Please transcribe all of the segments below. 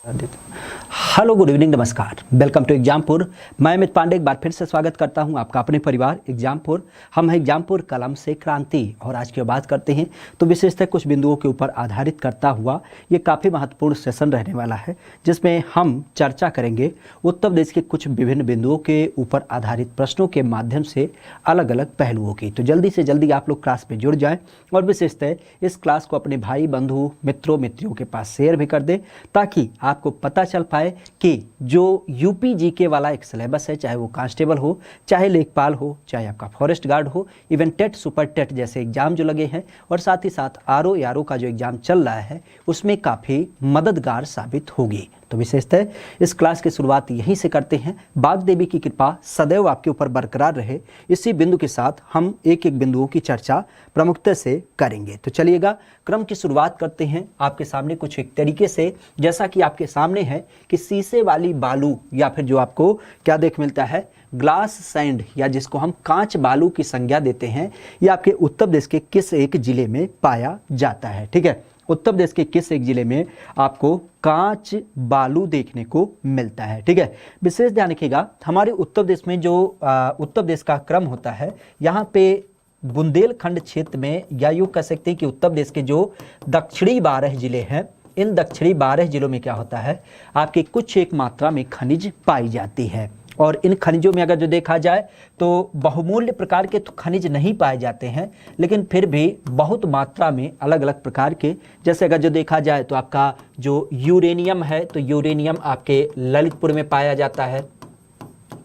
Hello, good evening, नमस्कार, welcome to Exampur. मैं अमित पांडे एक बार फिर से स्वागत करता हूं आपका अपने परिवार एग्जामपुर। हम हैं एग्जामपुर कलम से क्रांति और आज की बात करते हैं तो विशेषतः कुछ बिंदुओं के ऊपर आधारित करता हुआ ये काफ़ी महत्वपूर्ण सेशन रहने वाला है, जिसमें हम चर्चा करेंगे उत्तर प्रदेश के कुछ विभिन्न बिंदुओं के ऊपर आधारित प्रश्नों के माध्यम से अलग अलग पहलुओं की। तो जल्दी से जल्दी आप लोग क्लास में जुड़ जाएँ और विशेषतः इस क्लास को अपने भाई बंधु मित्रों के पास शेयर भी कर दें, ताकि आपको पता चल पाए कि जो यूपी जीके वाला एक सिलेबस है, चाहे वो कांस्टेबल हो, चाहे लेखपाल हो, चाहे आपका फॉरेस्ट गार्ड हो, इवन टेट सुपर टेट जैसे एग्जाम जो लगे हैं और साथ ही साथ आरओ यारो का जो एग्जाम चल रहा है उसमें काफ़ी मददगार साबित होगी। तो विशेषतः इस क्लास की शुरुआत यहीं से करते हैं। बाग देवी की कृपा सदैव आपके ऊपर बरकरार रहे, इसी बिंदु के साथ हम एक एक बिंदुओं की चर्चा प्रमुखता से करेंगे। तो चलिएगा क्रम की शुरुआत करते हैं। आपके सामने कुछ एक तरीके से, जैसा कि आपके सामने है कि शीशे वाली बालू या फिर जो आपको क्या देख मिलता है, ग्लास सैंड, या जिसको हम कांच बालू की संज्ञा देते हैं, यह आपके उत्तर प्रदेश के किस एक जिले में पाया जाता है। ठीक है, उत्तर प्रदेश के किस एक जिले में आपको कांच बालू देखने को मिलता है। ठीक है, विशेष ध्यान रखिएगा, हमारे उत्तर प्रदेश में जो उत्तर प्रदेश का क्रम होता है, यहाँ पे बुंदेलखंड क्षेत्र में, या यूँ कह सकते हैं कि उत्तर प्रदेश के जो दक्षिणी 12 जिले हैं, इन दक्षिणी 12 जिलों में क्या होता है, आपकी कुछ एक मात्रा में खनिज पाई जाती है। और इन खनिजों में अगर जो देखा जाए तो बहुमूल्य प्रकार के तो खनिज नहीं पाए जाते हैं, लेकिन फिर भी बहुत मात्रा में अलग अलग प्रकार के, जैसे अगर जो देखा जाए तो आपका जो यूरेनियम है, तो यूरेनियम आपके ललितपुर में पाया जाता है।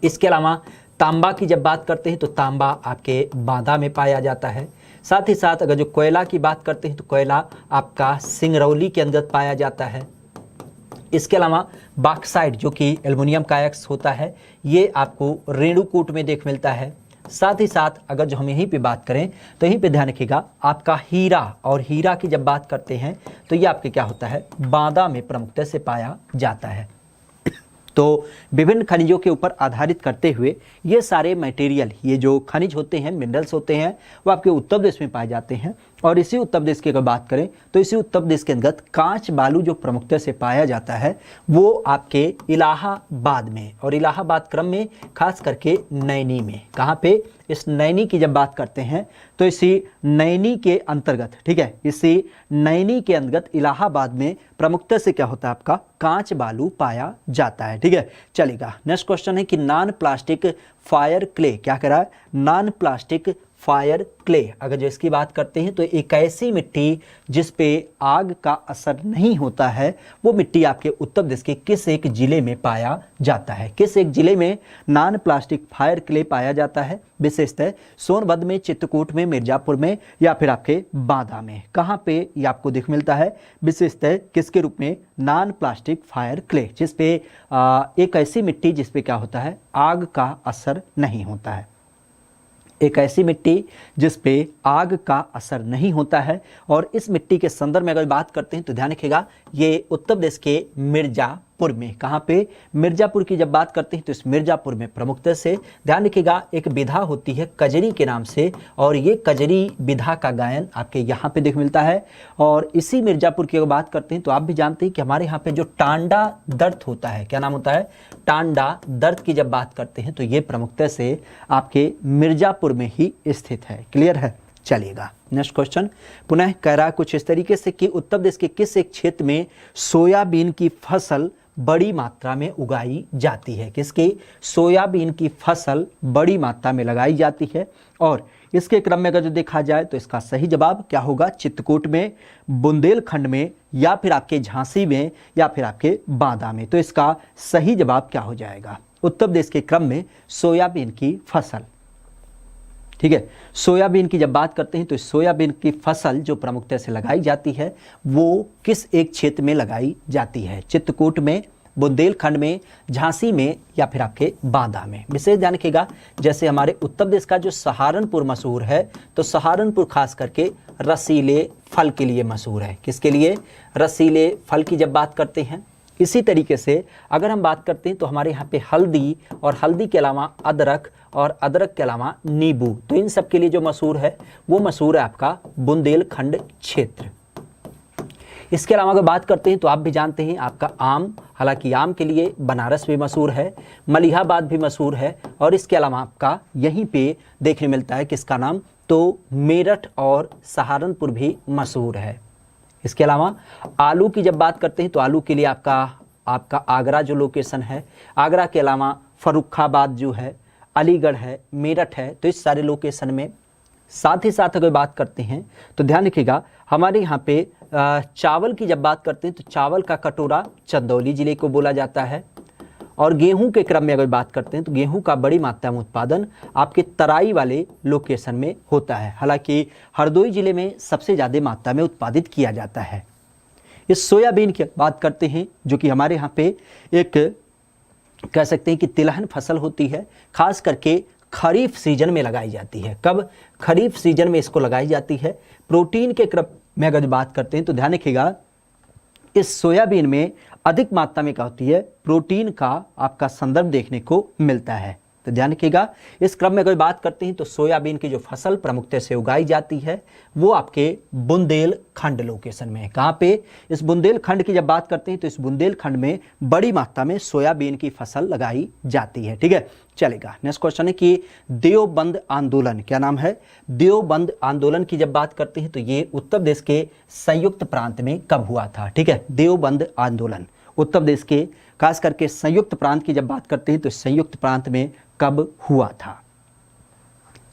इसके अलावा तांबा की जब बात करते हैं तो तांबा आपके बांदा में पाया जाता है। साथ ही साथ अगर जो कोयला की बात करते हैं तो कोयला आपका सिंगरौली के अंदर पाया जाता है। इसके अलावा बॉक्साइट जो कि एल्युमिनियम का एक्स होता है, ये आपको रेणुकूट में देख मिलता है। साथ ही साथ अगर जो हम यहीं पे बात करें तो यहीं पे ध्यान रखिएगा, आपका हीरा, और हीरा की जब बात करते हैं तो ये आपके क्या होता है, बांदा में प्रमुखता से पाया जाता है। तो विभिन्न खनिजों के ऊपर आधारित करते हुए ये सारे मटेरियल, ये जो खनिज होते हैं, मिनरल्स होते हैं, वो आपके उत्तर प्रदेश में पाए जाते हैं। और इसी उत्तर प्रदेश की अगर बात करें तो इसी उत्तर प्रदेश के अंतर्गत कांच बालू जो प्रमुखता से पाया जाता है वो आपके इलाहाबाद में, और इलाहाबाद क्रम में खास करके नैनी में। कहाँ पे, इस नैनी की जब बात करते हैं तो इसी नैनी के अंतर्गत, ठीक है, इसी नैनी के अंतर्गत इलाहाबाद में प्रमुखता से क्या होता है, आपका कांच बालू पाया जाता है। ठीक है, चलेगा। नेक्स्ट क्वेश्चन है कि नॉन प्लास्टिक फायर क्ले क्या कह रहा है, नॉन प्लास्टिक फायर क्ले। अगर जो इसकी बात करते हैं तो एक ऐसी मिट्टी जिस पे आग का असर नहीं होता है, वो मिट्टी आपके उत्तर प्रदेश के किस एक जिले में पाया जाता है, किस एक जिले में नॉन प्लास्टिक फायर क्ले पाया जाता है, विशेषतः सोनभद्र में, चित्रकूट में, मिर्जापुर में, या फिर आपके बांदा में। कहाँ पे ये आपको दिख मिलता है, विशेषतः किसके रूप में, नॉन प्लास्टिक फायर क्ले, जिसपे एक ऐसी मिट्टी जिसपे क्या होता है, आग का असर नहीं होता है, एक ऐसी मिट्टी जिस पे आग का असर नहीं होता है। और इस मिट्टी के संदर्भ में अगर बात करते हैं तो ध्यान रखिएगा, ये उत्तर प्रदेश के मिर्जापुर में, कहाँ पे, मिर्जापुर की जब बात करते हैं तो इस मिर्जापुर में प्रमुखता से ध्यान रखिएगा एक विधा होती है कजरी के नाम से, और ये कजरी विधा का गायन आपके यहाँ पे देख मिलता है। और इसी मिर्जापुर की अगर बात करते हैं तो आप भी जानते हैं कि हमारे यहाँ पे जो टांडा दर्द होता है, क्या नाम होता है, टांडा दर्द की जब बात करते हैं तो ये प्रमुखता से आपके मिर्जापुर में ही स्थित है। क्लियर है, चलिएगा। नेक्स्ट क्वेश्चन पुनः कह रहा है कुछ इस तरीके से कि उत्तर प्रदेश के किस एक क्षेत्र में सोयाबीन की फसल बड़ी मात्रा में उगाई जाती है, किसकी, सोयाबीन की फसल बड़ी मात्रा में लगाई जाती है। और इसके क्रम में अगर जो देखा जाए तो इसका सही जवाब क्या होगा, चित्रकूट में, बुंदेलखंड में, या फिर आपके झांसी में, या फिर आपके बांदा में। तो इसका सही जवाब क्या हो जाएगा, उत्तर प्रदेश के क्रम में सोयाबीन की फसल। ठीक है, सोयाबीन की जब बात करते हैं तो सोयाबीन की फसल जो प्रमुखता से लगाई जाती है वो किस एक क्षेत्र में लगाई जाती है, चित्रकूट में, बुंदेलखंड में, झांसी में, या फिर आपके बांदा में। विशेष ध्यान रखिएगा, जैसे हमारे उत्तर प्रदेश का जो सहारनपुर मशहूर है, तो सहारनपुर खास करके रसीले फल के लिए मशहूर है। किसके लिए, रसीले फल की जब बात करते हैं। इसी तरीके से अगर हम बात करते हैं तो हमारे यहाँ पे हल्दी, और हल्दी के अलावा अदरक, और अदरक के अलावा नींबू, तो इन सब के लिए जो मशहूर है वो मशहूर है आपका बुंदेलखंड क्षेत्र। इसके अलावा अगर बात करते हैं तो आप भी जानते हैं आपका आम, हालांकि आम के लिए बनारस भी मशहूर है, मलिहाबाद भी मशहूर है, और इसके अलावा आपका यहीं पे देखने मिलता है किसका नाम, तो मेरठ और सहारनपुर भी मशहूर है। इसके अलावा आलू की जब बात करते हैं तो आलू के लिए आपका आगरा जो लोकेशन है, आगरा के अलावा फर्रुखाबाद जो है, अलीगढ़ है, मेरठ है, तो इस सारे लोकेशन में। साथ ही साथ अगर बात करते हैं तो ध्यान रखिएगा हमारे यहाँ पे चावल की जब बात करते हैं तो चावल का कटोरा चंदौली जिले को बोला जाता है। और गेहूं के क्रम में अगर बात करते हैं तो गेहूं का बड़ी मात्रा में उत्पादन आपके तराई वाले लोकेशन में होता है, हालांकि हरदोई जिले में सबसे ज़्यादा मात्रा में उत्पादित किया जाता है। इस सोयाबीन की बात करते हैं जो कि हमारे यहाँ पे एक कह सकते हैं कि तिलहन फसल होती है, खास करके खरीफ सीजन में लगाई जाती है। कब? खरीफ सीजन में इसको लगाई जाती है। प्रोटीन के क्रम में अगर बात करते हैं तो ध्यान रखिएगा इस सोयाबीन में अधिक मात्रा में क्या होती है, प्रोटीन का आपका संदर्भ देखने को मिलता है। तो ध्यान रखिएगा इस क्रम में अगर बात करते हैं तो सोयाबीन की जो फसल प्रमुखता से उगाई जाती है वो आपके बुंदेलखंड लोकेशन में है। कहाँ पे? इस बुंदेलखंड की जब बात करते हैं तो इस बुंदेलखंड में बड़ी मात्रा में सोयाबीन की फसल लगाई जाती है। ठीक है, चलेगा। नेक्स्ट क्वेश्चन है कि देवबंद आंदोलन, क्या नाम है? देवबंद आंदोलन की जब बात करते हैं तो ये उत्तर प्रदेश के संयुक्त प्रांत में कब हुआ था? ठीक है, देवबंद आंदोलन उत्तर प्रदेश के खास करके संयुक्त प्रांत की जब बात करते हैं तो संयुक्त प्रांत में कब हुआ था?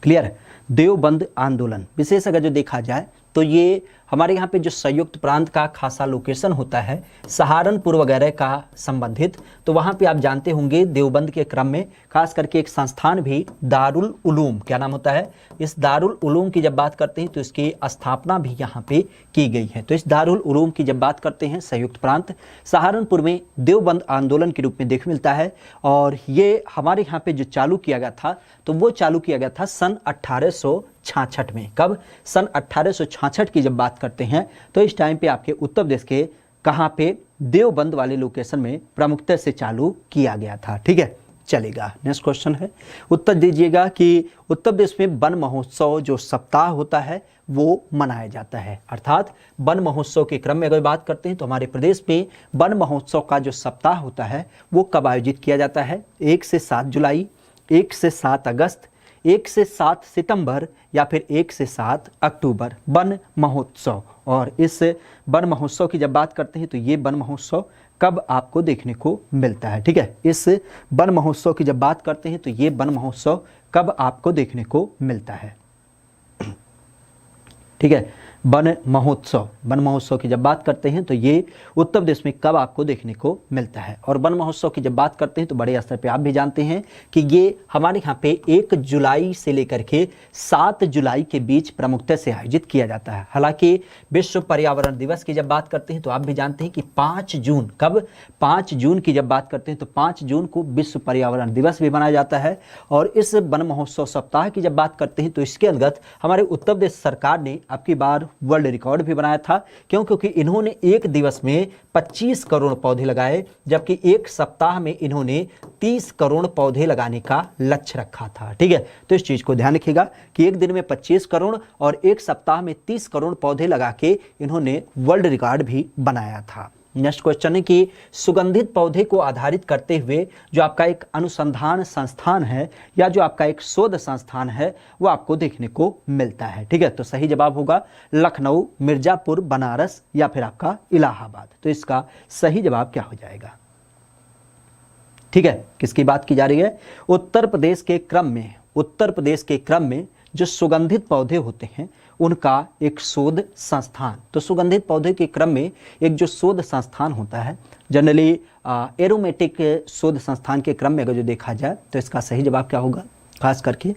क्लियर? देवबंद आंदोलन विशेष अगर जो देखा जाए तो ये हमारे यहाँ पे जो संयुक्त प्रांत का खासा लोकेशन होता है सहारनपुर वगैरह का संबंधित, तो वहाँ पे आप जानते होंगे देवबंद के क्रम में खास करके एक संस्थान भी दारुल उलूम, क्या नाम होता है? इस दारुल उलूम की जब बात करते हैं तो इसकी स्थापना भी यहाँ पे की गई है। तो इस दारुल उलूम की जब बात करते हैं संयुक्त प्रांत सहारनपुर में देवबंद आंदोलन के रूप में देख मिलता है। और ये हमारे यहाँ पे जो चालू किया गया था तो वो चालू किया गया था सन 1866 में। कब? सन 1866 की जब बात करते हैं तो इस टाइम पे आपके उत्तर प्रदेश के कहाँ पे देवबंद वाले लोकेशन में प्रमुखता से चालू किया गया था। ठीक है, चलेगा। नेक्स्ट क्वेश्चन है, उत्तर दीजिएगा कि उत्तर प्रदेश में वन महोत्सव जो सप्ताह होता है वो मनाया जाता है। अर्थात वन महोत्सव के क्रम में अगर बात करते हैं तो हमारे प्रदेश में वन महोत्सव का जो सप्ताह होता है वो कब आयोजित किया जाता है? 1 से 7 जुलाई, 1 से 7 अगस्त, 1 से 7 सितंबर या फिर 1 से 7 अक्टूबर वन महोत्सव। और इस वन महोत्सव की जब बात करते हैं तो ये वन महोत्सव कब आपको देखने को मिलता है? ठीक है, इस वन महोत्सव की जब बात करते हैं तो ये वन महोत्सव कब आपको देखने को मिलता है? ठीक है, वन महोत्सव की जब बात करते हैं तो ये उत्तर प्रदेश में कब आपको देखने को मिलता है? और वन महोत्सव की जब बात करते हैं तो बड़े स्तर पे आप भी जानते हैं कि ये हमारे यहाँ पे 1 जुलाई से लेकर के 7 जुलाई के बीच प्रमुखता से आयोजित किया जाता है। हालांकि विश्व पर्यावरण दिवस की जब बात करते हैं तो आप भी जानते हैं कि 5 जून, कब? 5 जून की जब बात करते हैं तो 5 जून को विश्व पर्यावरण दिवस भी मनाया जाता है। और इस वन महोत्सव सप्ताह की जब बात करते हैं तो इसके अंतर्गत हमारे उत्तर प्रदेश सरकार ने अब की बार वर्ल्ड रिकॉर्ड भी बनाया था। क्यों? क्योंकि इन्होंने एक दिवस में 25 करोड़ पौधे लगाए, जबकि एक सप्ताह में इन्होंने 30 करोड़ पौधे लगाने का लक्ष्य रखा था। ठीक है, तो इस चीज को ध्यान रखिएगा कि एक दिन में 25 करोड़ और एक सप्ताह में 30 करोड़ पौधे लगा के इन्होंने वर्ल्ड रिकॉर्ड भी बनाया था। नेक्स्ट क्वेश्चन है कि सुगंधित पौधे को आधारित करते हुए जो आपका एक अनुसंधान संस्थान है या जो आपका एक शोध संस्थान है वो आपको देखने को मिलता है। ठीक है, तो सही जवाब होगा लखनऊ, मिर्जापुर, बनारस या फिर आपका इलाहाबाद। तो इसका सही जवाब क्या हो जाएगा? ठीक है, किसकी बात की जा रही है? उत्तर प्रदेश के क्रम में जो सुगंधित पौधे होते हैं उनका एक शोध संस्थान। तो सुगंधित पौधे के क्रम में एक जो शोध संस्थान होता है जनरली एरोमेटिक शोध संस्थान के क्रम में अगर जो देखा जाए तो इसका सही जवाब क्या होगा? खास करके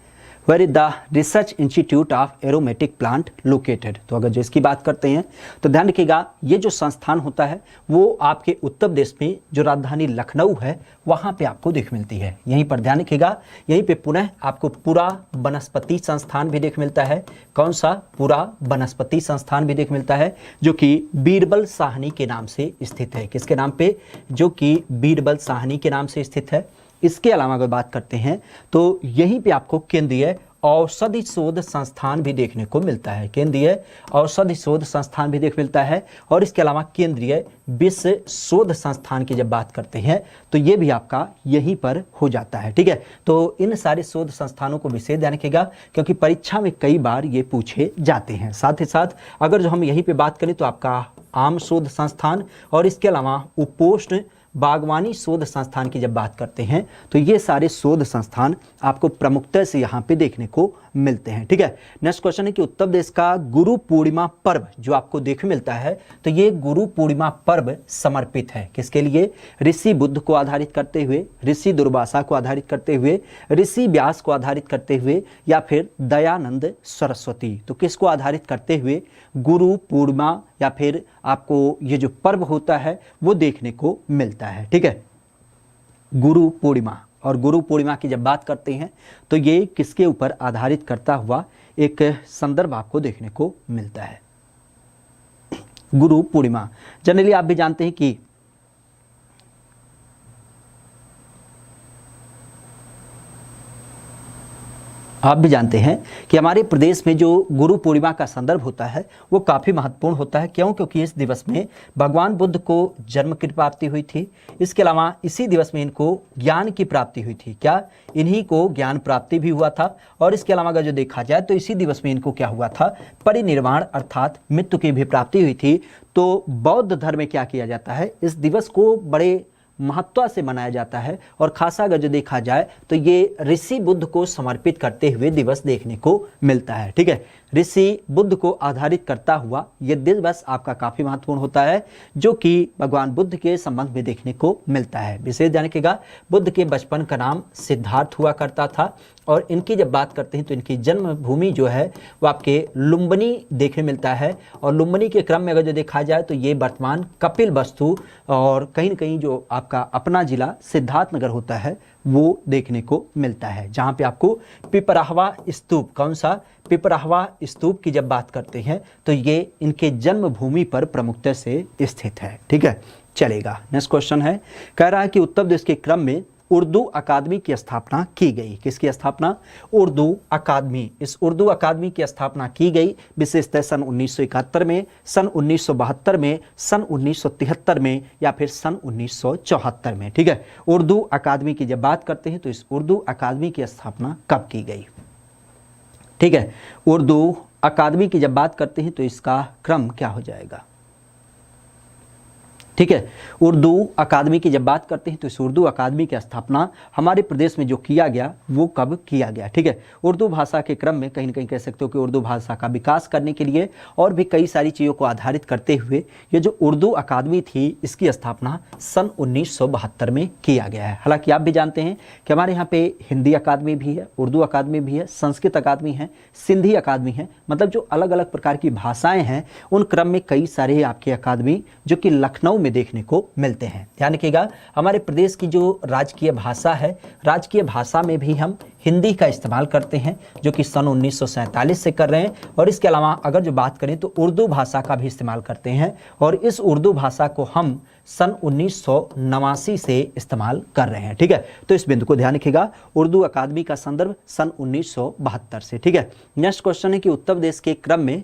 where is the research institute of aromatic plant located. तो अगर जो इसकी बात करते हैं तो ध्यान रखिएगा ये जो संस्थान होता है वो आपके उत्तर प्रदेश में जो राजधानी लखनऊ है वहाँ पे आपको देख मिलती है। यहीं पर ध्यान रखिएगा, यहीं पे पुनः आपको पूरा वनस्पति संस्थान भी देख मिलता है। कौन सा? पूरा वनस्पति संस्थान भी देख मिलता है जो कि बीरबल साहनी के नाम से स्थित है। किसके नाम पे? जो कि बीरबल साहनी के नाम से स्थित है। इसके अलावा अगर बात करते हैं तो यहीं पे आपको केंद्रीय औषधि शोध संस्थान भी देखने को मिलता है, केंद्रीय औषधि शोध संस्थान भी देख मिलता है। और इसके अलावा केंद्रीय विश्व शोध संस्थान की जब बात करते हैं तो ये भी आपका यहीं पर हो जाता है, ठीक है। तो इन सारे शोध संस्थानों को विशेष ध्यान रखिएगा क्योंकि परीक्षा में कई बार ये पूछे जाते हैं। साथ ही साथ अगर जो हम यहीं पे बात करें तो आपका आम शोध संस्थान और इसके अलावा उपोष्ण बागवानी शोध संस्थान की जब बात करते हैं तो ये सारे शोध संस्थान आपको प्रमुखता से यहाँ पे देखने को मिलते हैं, ठीक है। नेक्स्ट क्वेश्चन है कि उत्तर प्रदेश का गुरु पूर्णिमा पर्व जो आपको देखने मिलता है तो ये गुरु पूर्णिमा पर्व समर्पित है किसके लिए? ऋषि बुद्ध को आधारित करते हुए, ऋषि दुर्वासा को आधारित करते हुए, ऋषि व्यास को आधारित करते हुए या फिर दयानंद सरस्वती। तो किसको आधारित करते हुए गुरु पूर्णिमा या फिर आपको ये जो पर्व होता है वो देखने को मिलता है, ठीक है। गुरु पूर्णिमा, और गुरु पूर्णिमा की जब बात करते हैं तो ये किसके ऊपर आधारित करता हुआ एक संदर्भ आपको देखने को मिलता है। गुरु पूर्णिमा जनरली आप भी जानते हैं कि हमारे प्रदेश में जो गुरु पूर्णिमा का संदर्भ होता है वो काफ़ी महत्वपूर्ण होता है। क्यों? क्योंकि इस दिवस में भगवान बुद्ध को जन्म की प्राप्ति हुई थी। इसके अलावा इसी दिवस में इनको ज्ञान की प्राप्ति हुई थी। क्या? इन्हीं को ज्ञान प्राप्ति भी हुआ था। और इसके अलावा अगर जो देखा जाए तो इसी दिवस में इनको क्या हुआ था? परिनिर्वाण अर्थात मृत्यु की भी प्राप्ति हुई थी। तो बौद्ध धर्म में क्या किया जाता है? इस दिवस को बड़े महत्व से मनाया जाता है और खासा अगर जो देखा जाए तो ये ऋषि बुद्ध को समर्पित करते हुए दिवस देखने को मिलता है, ठीक है। ऋषि बुद्ध को आधारित करता हुआ ये दिवस आपका काफी महत्वपूर्ण होता है जो कि भगवान बुद्ध के संबंध में देखने को मिलता है। विशेष ध्यान रखिएगा बुद्ध के बचपन का नाम सिद्धार्थ हुआ करता था और इनकी जब बात करते हैं तो इनकी जन्मभूमि जो है वो आपके लुम्बिनी देखने मिलता है। और लुम्बिनी के क्रम में अगर जो देखा जाए तो ये वर्तमान कपिलवस्तु और कहीं न कहीं जो आपका अपना जिला सिद्धार्थनगर होता है वो देखने को मिलता है, जहाँ पे आपको पिपराहवा स्तूप, कौन सा? पिपराहवा स्तूप की जब बात करते हैं तो ये इनके जन्मभूमि पर प्रमुखता से स्थित है, ठीक है। चलेगा। नेक्स्ट क्वेश्चन है, कह रहा है कि उत्तर प्रदेश के क्रम में उर्दू अकादमी की स्थापना की गई। किसकी स्थापना? उर्दू अकादमी। इस उर्दू अकादमी की स्थापना की गई विशेषतः सन 1971 में, सन 1972 में, सन 1973 में या फिर सन 1974 में, ठीक है। उर्दू अकादमी की जब बात करते हैं तो इस उर्दू अकादमी की स्थापना कब की गई? ठीक है। उर्दू अकादमी की जब बात करते हैं तो इसका क्रम क्या हो जाएगा? ठीक है। उर्दू अकादमी की जब बात करते हैं तो इस उर्दू अकादमी की स्थापना हमारे प्रदेश में जो किया गया वो कब किया गया? ठीक है। उर्दू भाषा के क्रम में कहीं न कहीं कह सकते हो कि उर्दू भाषा का विकास करने के लिए और भी कई सारी चीज़ों को आधारित करते हुए ये जो उर्दू अकादमी थी इसकी स्थापना सन 1972 में किया गया है। हालांकि आप भी जानते हैं कि हमारे यहाँ पे हिंदी अकादमी भी है, उर्दू अकादमी भी है, संस्कृत अकादमी है, सिंधी अकादमी है, मतलब जो अलग अलग प्रकार की भाषाएँ हैं उन क्रम में कई सारे आपकी अकादमी जो कि लखनऊ में देखने को मिलते हैं। ध्यान रखिएगा हमारे प्रदेश की जो राजकीय भाषा है, राजकीय भाषा में भी हम हिंदी का इस्तेमाल करते हैं जो कि सन 1947 से कर रहे हैं। और इसके अलावा अगर जो बात करें तो उर्दू भाषा का भी इस्तेमाल करते हैं और इस उर्दू भाषा को हम सन 1989 से इस्तेमाल कर रहे हैं। ठीक है, तो इस बिंदु को ध्यान रखिएगा। उर्दू अकादमी का संदर्भ सन 1972 से। ठीक है। नेक्स्ट क्वेश्चन है कि उत्तर प्रदेश के क्रम में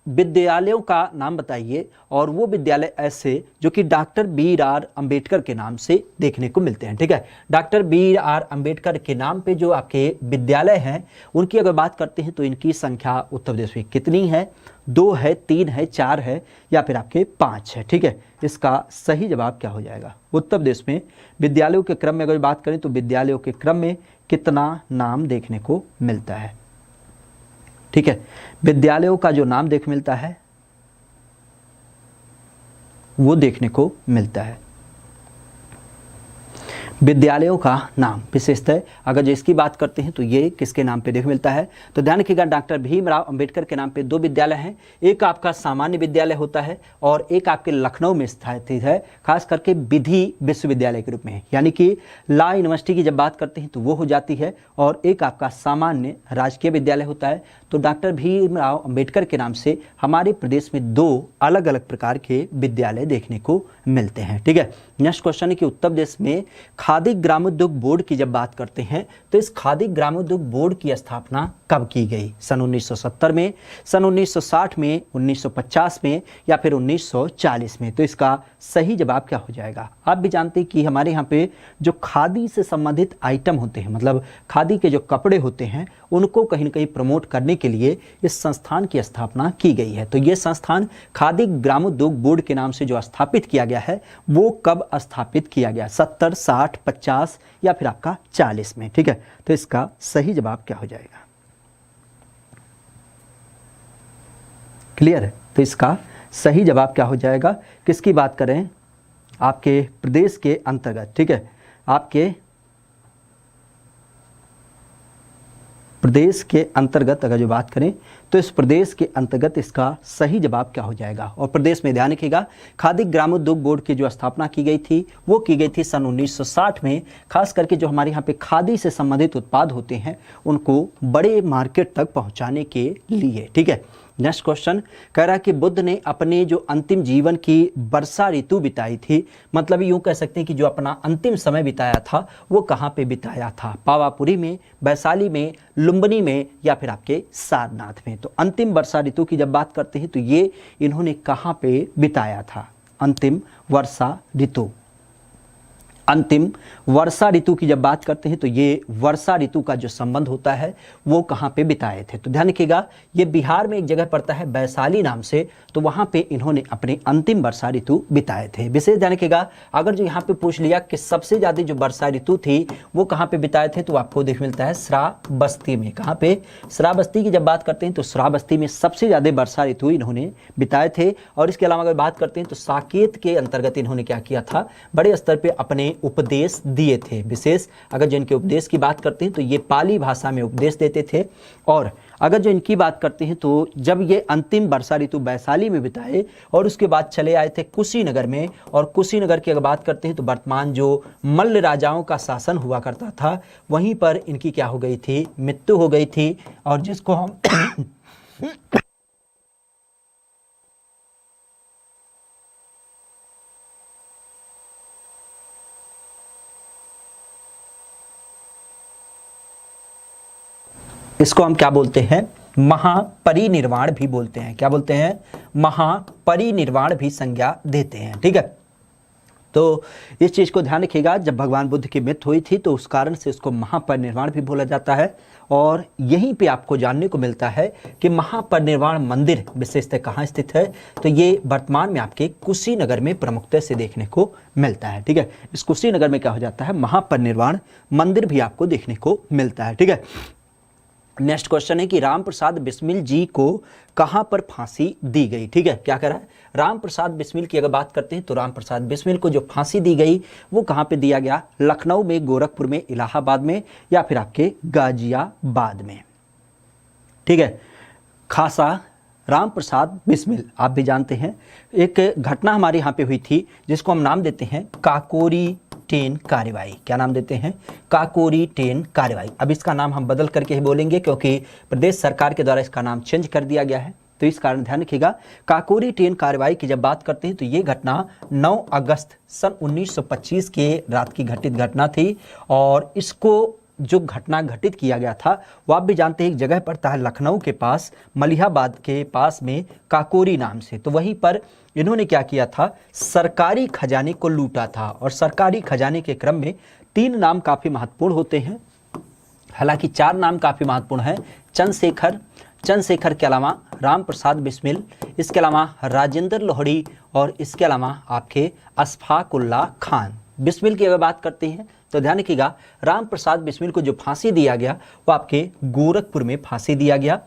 विद्यालयों का नाम बताइए और वो विद्यालय ऐसे जो कि डॉक्टर बी.आर. अंबेडकर के नाम से देखने को मिलते हैं। ठीक है, डॉक्टर बी.आर. अंबेडकर के नाम पे जो आपके विद्यालय हैं उनकी अगर बात करते हैं तो इनकी संख्या उत्तर प्रदेश में कितनी है? 2 है, 3 है, 4 है या फिर आपके 5 है। ठीक है, इसका सही जवाब क्या हो जाएगा? उत्तर प्रदेश में विद्यालयों के क्रम में अगर बात करें तो विद्यालयों के क्रम में कितना नाम देखने को मिलता है? ठीक है, विद्यालयों का जो नाम देख मिलता है वो देखने को मिलता है। विद्यालयों का नाम विशेषतः अगर जो इसकी बात करते हैं तो ये किसके नाम पे देख मिलता है? तो ध्यान रखिएगा डॉक्टर भीमराव अंबेडकर के नाम पे 2 विद्यालय हैं। एक आपका सामान्य विद्यालय होता है और एक आपके लखनऊ में स्थित है, खास करके विधि विश्वविद्यालय के रूप में, यानी कि लॉ यूनिवर्सिटी की जब बात करते हैं तो वो हो जाती है। और एक आपका सामान्य राजकीय विद्यालय होता है। तो डॉक्टर भीमराव अंबेडकर के नाम से हमारे प्रदेश में 2 अलग अलग प्रकार के विद्यालय देखने को मिलते हैं। ठीक है। नेक्स्ट क्वेश्चन है कि उत्तर प्रदेश में खादी ग्रामोद्योग बोर्ड की जब बात करते हैं तो इस खादी ग्रामोद्योग बोर्ड की स्थापना कब की गई? सन 1970 में, सन 1960 में, 1950 में या फिर 1940 में? तो इसका सही जवाब क्या हो जाएगा? आप भी जानते हैं कि हमारे यहाँ पे जो खादी से संबंधित आइटम होते हैं, मतलब खादी के जो कपड़े होते हैं, उनको कहीं ना कहीं प्रमोट करने के लिए इस संस्थान की स्थापना की गई है। तो ये संस्थान खादी ग्रामोद्योग बोर्ड के नाम से जो स्थापित किया गया है वो कब स्थापित किया गया? 70, 60, 50 या फिर आपका 40 में? ठीक है, तो इसका सही जवाब क्या हो जाएगा? क्लियर है? तो इसका सही जवाब क्या हो जाएगा? किसकी बात करें? आपके प्रदेश के अंतर्गत, ठीक है, आपके प्रदेश के अंतर्गत अगर जो बात करें तो इस प्रदेश के अंतर्गत इसका सही जवाब क्या हो जाएगा? और प्रदेश में ध्यान रखिएगा, खादी ग्रामोद्योग बोर्ड की जो स्थापना की गई थी वो की गई थी सन 1960 में। खास करके जो हमारे यहाँ पे खादी से संबंधित उत्पाद होते हैं उनको बड़े मार्केट तक पहुँचाने के लिए। ठीक है, नेक्स्ट क्वेश्चन कह रहा है कि बुद्ध ने अपने जो अंतिम जीवन की वर्षा ऋतु बिताई थी, मतलब यूं कह सकते हैं कि जो अपना अंतिम समय बिताया था वो कहाँ पे बिताया था? पावापुरी में, वैशाली में, लुम्बिनी में या फिर आपके सारनाथ में? तो अंतिम वर्षा ऋतु की जब बात करते हैं तो ये इन्होंने कहाँ पे बिताया था? अंतिम वर्षा ऋतु, अंतिम वर्षा ऋतु की जब बात करते हैं तो ये वर्षा ऋतु का जो संबंध होता है वो कहाँ पे बिताए थे? तो ध्यान रखिएगा, ये बिहार में एक जगह पड़ता है वैशाली नाम से, तो वहाँ पे इन्होंने अपने अंतिम वर्षा ऋतु बिताए थे। विशेष ध्यान रखिएगा, अगर जो यहाँ पे पूछ लिया कि सबसे ज़्यादा जो वर्षा ऋतु थी वो कहाँ पे बिताए थे तो आपको देख मिलता है श्रावस्ती में। कहाँ पे? श्रावस्ती की जब बात करते हैं तो श्रावस्ती में सबसे ज़्यादा वर्षा ऋतु इन्होंने बिताए थे। और इसके अलावा अगर बात करते हैं तो साकेत के अंतर्गत इन्होंने क्या किया था? बड़े स्तर पर अपने उपदेश दिए थे। विशेष अगर जो इनके उपदेश की बात करते हैं तो ये पाली भाषा में उपदेश देते थे। और अगर जो इनकी बात करते हैं तो जब ये अंतिम वर्षा ऋतु वैशाली में बिताए और उसके बाद चले आए थे कुशीनगर में, और कुशीनगर की अगर बात करते हैं तो वर्तमान जो मल्ल राजाओं का शासन हुआ करता था वहीं पर इनकी क्या हो गई थी? मृत्यु हो गई थी। और जिसको हम इसको हम क्या बोलते हैं? महापरिनिर्वाण भी बोलते हैं। क्या बोलते हैं? महापरिनिर्वाण भी संज्ञा देते हैं। ठीक है, तो इस चीज़ को ध्यान रखिएगा, जब भगवान बुद्ध की मृत्यु हुई थी तो उस कारण से उसको महापरिनिर्वाण भी बोला जाता है। और यहीं पे आपको जानने को मिलता है कि महापरिनिर्वाण मंदिर विशेषतः कहाँ स्थित है? तो ये वर्तमान में आपके कुशीनगर में प्रमुखता से देखने को मिलता है। ठीक है, इस कुशीनगर में क्या हो जाता है? महापरिनिर्वाण मंदिर भी आपको देखने को मिलता है। ठीक है, नेक्स्ट क्वेश्चन है कि राम प्रसाद बिस्मिल जी को कहां पर फांसी दी गई? ठीक है, क्या कह रहा है? राम प्रसाद बिस्मिल की अगर बात करते हैं तो राम प्रसाद बिस्मिल को जो फांसी दी गई वो कहां पे दिया गया? लखनऊ में, गोरखपुर में, इलाहाबाद में या फिर आपके गाजियाबाद में? ठीक है, खासा राम प्रसाद बिस्मिल आप भी जानते हैं, एक घटना हमारे यहाँ पे हुई थी जिसको हम नाम देते हैं काकोरी टेन कार्रवाई। क्या नाम देते हैं? काकोरी टेन कार्रवाई। अब इसका नाम हम बदल करके ही बोलेंगे क्योंकि प्रदेश सरकार के द्वारा इसका नाम चेंज कर दिया गया है, तो इस कारण ध्यान रखिएगा। काकोरी टेन कार्रवाई की जब बात करते हैं तो ये घटना 9 अगस्त सन 1925 के रात की घटित घटना थी। और इसको जो घटना घटित किया गया था वो आप भी जानते हैं, एक जगह पड़ता है लखनऊ के पास, मलिहाबाद के पास में, काकोरी नाम से। तो वहीं पर इन्होंने क्या किया था? सरकारी खजाने को लूटा था। और सरकारी खजाने के क्रम में 3 नाम काफ़ी महत्वपूर्ण होते हैं, हालांकि 4 नाम काफ़ी महत्वपूर्ण हैं। चंद्रशेखर के अलावा राम प्रसाद बिस्मिल, इसके अलावा राजेंद्र लोहड़ी और इसके अलावा आपके अशफाकुल्ला खान। बिस्मिल की अगर बात करते हैं तो ध्यान रखिएगा, राम प्रसाद बिस्मिल को जो फांसी दिया गया वो आपके गोरखपुर में फांसी दिया गया।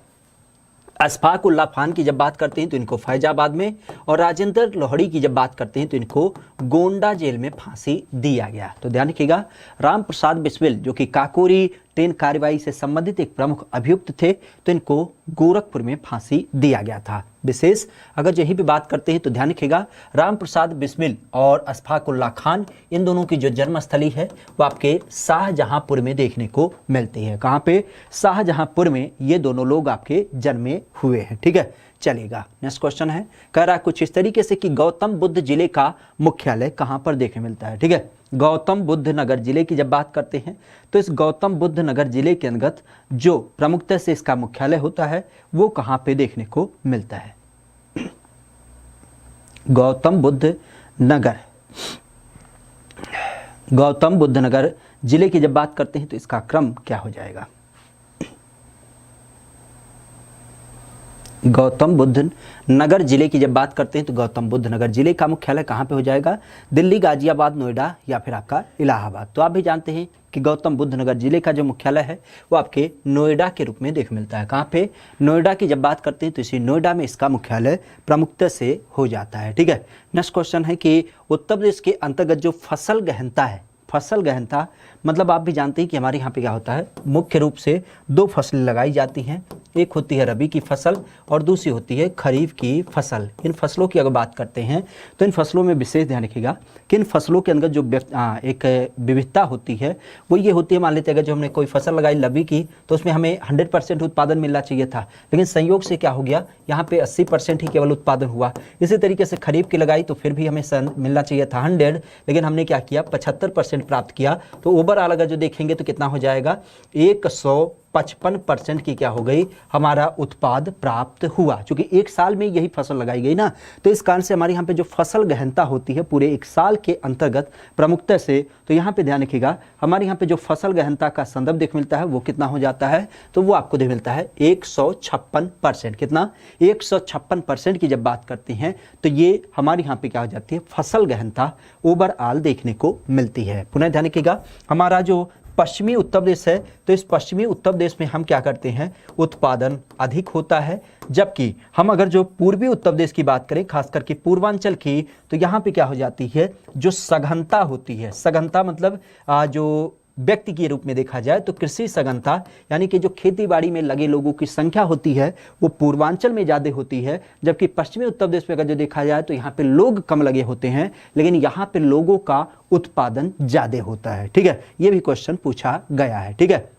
अशफाकुल्ला खान की जब बात करते हैं तो इनको फैजाबाद में, और राजेंद्र लोहड़ी की जब बात करते हैं तो इनको गोंडा जेल में फांसी दिया गया। तो ध्यान रखिएगा, राम प्रसाद बिस्मिल जो कि काकोरी टेन कार्रवाई से संबंधित एक प्रमुख अभियुक्त थे, तो इनको गोरखपुर में फांसी दिया गया था। विशेष अगर यही भी बात करते हैं तो ध्यान रखिएगा, राम प्रसाद बिस्मिल और अशफाकुल्ला खान, इन दोनों की जो जन्मस्थली है वो आपके शाहजहांपुर में देखने को मिलती है। कहाँ पे? शाहजहांपुर में ये दोनों लोग आपके जन्मे हुए हैं। ठीक है, चलेगा। नेक्स्ट क्वेश्चन है, कह रहा है कुछ इस तरीके से कि गौतम बुद्ध जिले का मुख्यालय कहाँ पर देखने मिलता है? ठीक है, गौतम बुद्ध नगर जिले की जब बात करते हैं तो इस गौतम बुद्ध नगर जिले के अंतर्गत जो प्रमुखता से इसका मुख्यालय होता है वो कहाँ पे देखने को मिलता है? गौतम बुद्ध नगर, गौतम बुद्ध नगर जिले की जब बात करते हैं तो इसका क्रम क्या हो जाएगा? गौतम बुद्ध नगर जिले की जब बात करते हैं तो गौतम बुद्ध नगर जिले का मुख्यालय कहाँ पे हो जाएगा? दिल्ली, गाजियाबाद, नोएडा या फिर आपका इलाहाबाद। तो आप भी जानते हैं कि गौतम बुद्ध नगर जिले का जो मुख्यालय है वो आपके नोएडा के रूप में देख मिलता है। कहाँ पे? नोएडा की जब बात करते हैं तो इसी नोएडा में इसका मुख्यालय प्रमुखता से हो जाता है। ठीक है। नेक्स्ट क्वेश्चन है कि उत्तर प्रदेश के अंतर्गत जो फसल गहनता है, फसल गहनता मतलब आप भी जानते हैं कि हमारे यहाँ पे क्या होता है, मुख्य रूप से दो फसलें लगाई जाती हैं। एक होती है रबी की फसल और दूसरी होती है खरीफ की फसल। इन फसलों की अगर बात करते हैं तो इन फसलों में विशेष ध्यान रखिएगा कि इन फसलों के अंदर जो एक विविधता होती है वो ये होती है, मान लेते हैं अगर जो हमने कोई फसल लगाई रबी की तो उसमें हमें 100% उत्पादन मिलना चाहिए था, लेकिन संयोग से क्या हो गया, यहाँ पे 80% ही केवल उत्पादन हुआ। इसी तरीके से खरीफ की लगाई तो फिर भी हमें मिलना चाहिए था 100, लेकिन हमने क्या किया 75% प्राप्त किया। तो ओवरऑल अगर जो देखेंगे तो कितना हो जाएगा, 155% की क्या हो गई, हमारा उत्पाद प्राप्त हुआ। क्योंकि एक साल में यही फसल लगाई गई ना, तो इस कारण से हमारे यहाँ पे जो फसल गहनता होती है पूरे एक साल के अंतर्गत प्रमुखता से, तो यहाँ पे ध्यान रखिएगा हमारे यहाँ पे जो फसल गहनता का संदर्भ देख मिलता है वो कितना हो जाता है, तो वो आपको देख मिलता है 156%। कितना? 156% की जब बात करते हैं तो ये हमारे यहाँ पे क्या हो जाती है, फसल गहनता ओवरऑल देखने को मिलती है। पुनः ध्यान रखिएगा हमारा जो पश्चिमी उत्तर प्रदेश है तो इस पश्चिमी उत्तर प्रदेश में हम क्या करते हैं, उत्पादन अधिक होता है। जबकि हम अगर जो पूर्वी उत्तर प्रदेश की बात करें, खास करके पूर्वांचल की, तो यहाँ पे क्या हो जाती है, जो सघनता होती है, सघनता मतलब जो व्यक्ति के रूप में देखा जाए तो कृषि सघनता यानी कि जो खेती बाड़ी में लगे लोगों की संख्या होती है वो पूर्वांचल में ज़्यादा होती है। जबकि पश्चिमी उत्तर प्रदेश में अगर जो देखा जाए तो यहाँ पे लोग कम लगे होते हैं, लेकिन यहाँ पे लोगों का उत्पादन ज़्यादा होता है। ठीक है, ये भी क्वेश्चन पूछा गया है। ठीक है,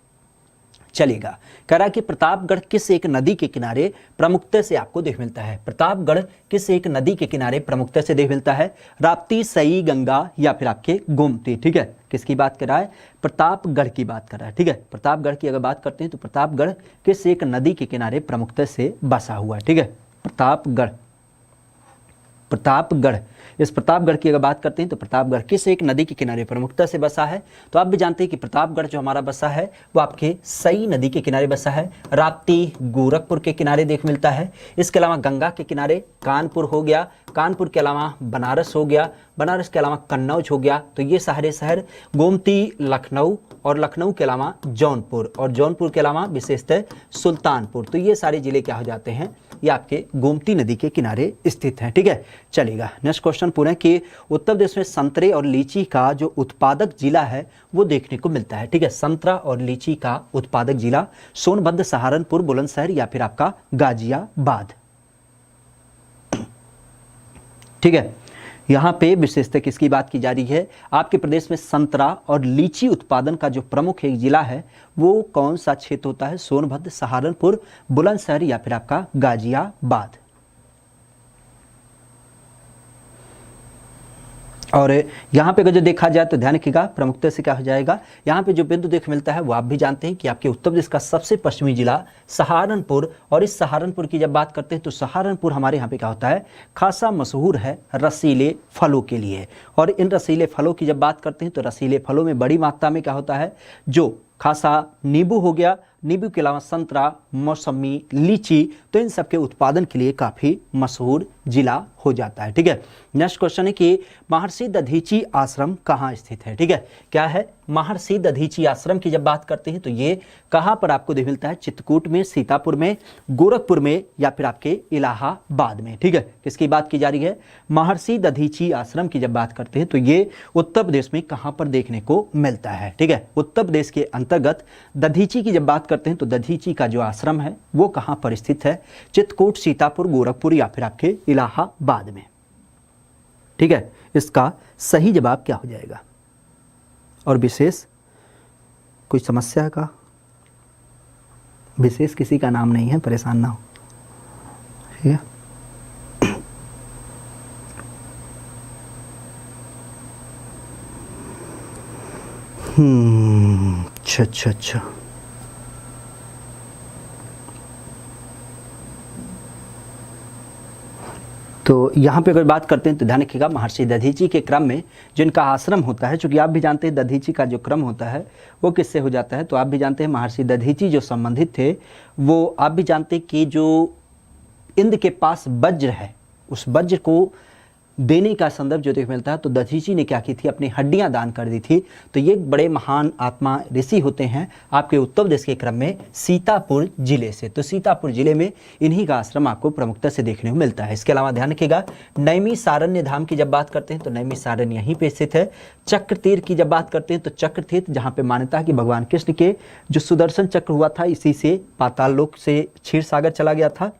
चलेगा। कह रहा कि प्रतापगढ़ किस एक नदी के किनारे प्रमुखता से आपको देख मिलता है? प्रतापगढ़ किस एक नदी के किनारे प्रमुखता से देख मिलता है? राप्ती, सई, गंगा या फिर आपके गोमती। ठीक है, किसकी बात कर रहा है? प्रतापगढ़ की बात कर रहा है। ठीक है, प्रतापगढ़ की अगर बात करते हैं तो प्रतापगढ़ किस एक नदी के किनारे प्रमुखता से बसा हुआ है? ठीक है, प्रतापगढ़, प्रतापगढ़, इस प्रतापगढ़ की अगर बात करते हैं तो प्रतापगढ़ किस एक नदी के किनारे प्रमुखता से बसा है? तो आप भी जानते हैं कि प्रतापगढ़ जो हमारा बसा है वो आपके सई नदी के किनारे बसा है। राप्ती गोरखपुर के किनारे देख मिलता है। इसके अलावा गंगा के किनारे कानपुर हो गया, कानपुर के अलावा बनारस हो गया, बनारस के अलावा कन्नौज हो गया। तो ये सारे शहर, गोमती लखनऊ और लखनऊ के अलावा जौनपुर और जौनपुर के अलावा विशेषतः सुल्तानपुर। तो ये सारे जिले क्या हो जाते हैं, ये आपके गोमती नदी के किनारे स्थित हैं। ठीक है, चलेगा। नेक्स्ट क्वेश्चन पूरा कि उत्तर प्रदेश में संतरे और लीची का जो उत्पादक जिला है वो देखने को मिलता है। ठीक है, संतरा और लीची का उत्पादक जिला सोनभद्र, सहारनपुर, बुलंदशहर या फिर आपका गाजियाबाद। ठीक है, यहाँ पे विशेषतः किसकी बात की जा रही है? आपके प्रदेश में संतरा और लीची उत्पादन का जो प्रमुख एक जिला है वो कौन सा क्षेत्र होता है? सोनभद्र, सहारनपुर, बुलंदशहर या फिर आपका गाजियाबाद। और यहाँ पे अगर जो देखा जाए तो ध्यान रखिएगा प्रमुखता से क्या हो जाएगा, यहाँ पे जो बिंदु देख मिलता है वो आप भी जानते हैं कि आपके उत्तर प्रदेश का सबसे पश्चिमी जिला सहारनपुर, और इस सहारनपुर की जब बात करते हैं तो सहारनपुर हमारे यहाँ पे क्या होता है, खासा मशहूर है रसीले फलों के लिए। और इन रसीले फलों की जब बात करते हैं तो रसीले फलों में बड़ी मात्रा में क्या होता है, जो खासा नींबू हो गया, नींबू के अलावा संतरा, मौसमी, लीची, तो इन सब के उत्पादन के लिए काफ़ी मशहूर जिला हो जाता है। ठीक है, नेक्स्ट क्वेश्चन है कि महर्षि दधीची आश्रम कहाँ स्थित है? ठीक है, क्या है? महर्षि दधीची आश्रम की जब बात करते हैं तो ये कहाँ पर आपको देख मिलता है? चित्रकूट में, सीतापुर में, गोरखपुर में या फिर आपके इलाहाबाद में। ठीक है, किसकी बात की जा रही है? महर्षि दधीची आश्रम की जब बात करते हैं तो ये उत्तर प्रदेश में कहाँ पर देखने को मिलता है? ठीक है, उत्तर प्रदेश के अंतर्गत दधीची की जब बात करते हैं तो दधीची का जो आश्रम है वो कहाँ पर स्थित है? चित्रकूट, सीतापुर, गोरखपुर या फिर आपके इलाहाबाद में। ठीक है, इसका सही जवाब क्या हो जाएगा? और विशेष कोई समस्या का, विशेष किसी का नाम नहीं है, परेशान ना हो। ठीक है, अच्छा अच्छा अच्छा। तो यहाँ पे अगर बात करते हैं तो ध्यान रखिएगा, महर्षि दधीची के क्रम में जिनका आश्रम होता है, चूंकि आप भी जानते हैं दधीची का जो क्रम होता है वो किससे हो जाता है, तो आप भी जानते हैं महर्षि दधीची जो संबंधित थे वो आप भी जानते हैं कि जो इंद्र के पास वज्र है उस वज्र को देने का संदर्भ जो देखने मिलता है, तो दधीची ने क्या की थी, अपनी हड्डियां दान कर दी थी। तो ये बड़े महान आत्मा ऋषि होते हैं आपके उत्तर प्रदेश के क्रम में सीतापुर जिले से। तो सीतापुर जिले में इन्हीं का आश्रम आपको प्रमुखता से देखने को मिलता है। इसके अलावा ध्यान रखिएगा, नैमिषारण्य धाम की जब बात करते हैं तो नैमिषारण्य यहीं पे स्थित है। चक्रतीर्थ की जब बात करते हैं तो चक्रतीर्थ जहाँ पे मान्यता है कि भगवान कृष्ण के जो सुदर्शन चक्र हुआ था इसी से पाताल लोक से क्षीर सागर चला गया था।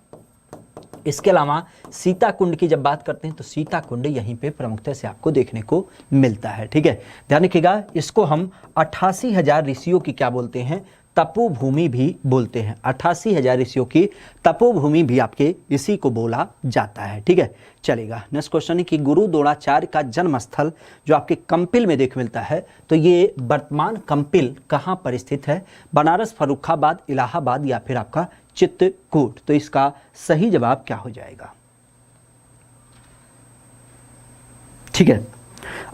इसके अलावा सीता कुंड की जब बात करते हैं तो सीता कुंड यहीं पे प्रमुखता से आपको देखने को मिलता है। ठीक है, ध्यान रखिएगा, इसको हम 88,000 ऋषियों की क्या बोलते हैं, तपोभूमि भी बोलते हैं। 88,000 ऋषियों की तपोभूमि भी आपके इसी को बोला जाता है। ठीक है, चलेगा। नेक्स्ट क्वेश्चन है कि गुरु द्रोणाचार्य का जन्म स्थल जो आपके कंपिल में देख मिलता है, तो ये वर्तमान कंपिल कहाँ पर स्थित है, बनारस, फर्रुखाबाद, इलाहाबाद या फिर आपका चित्रकूट। तो इसका सही जवाब क्या हो जाएगा। ठीक है,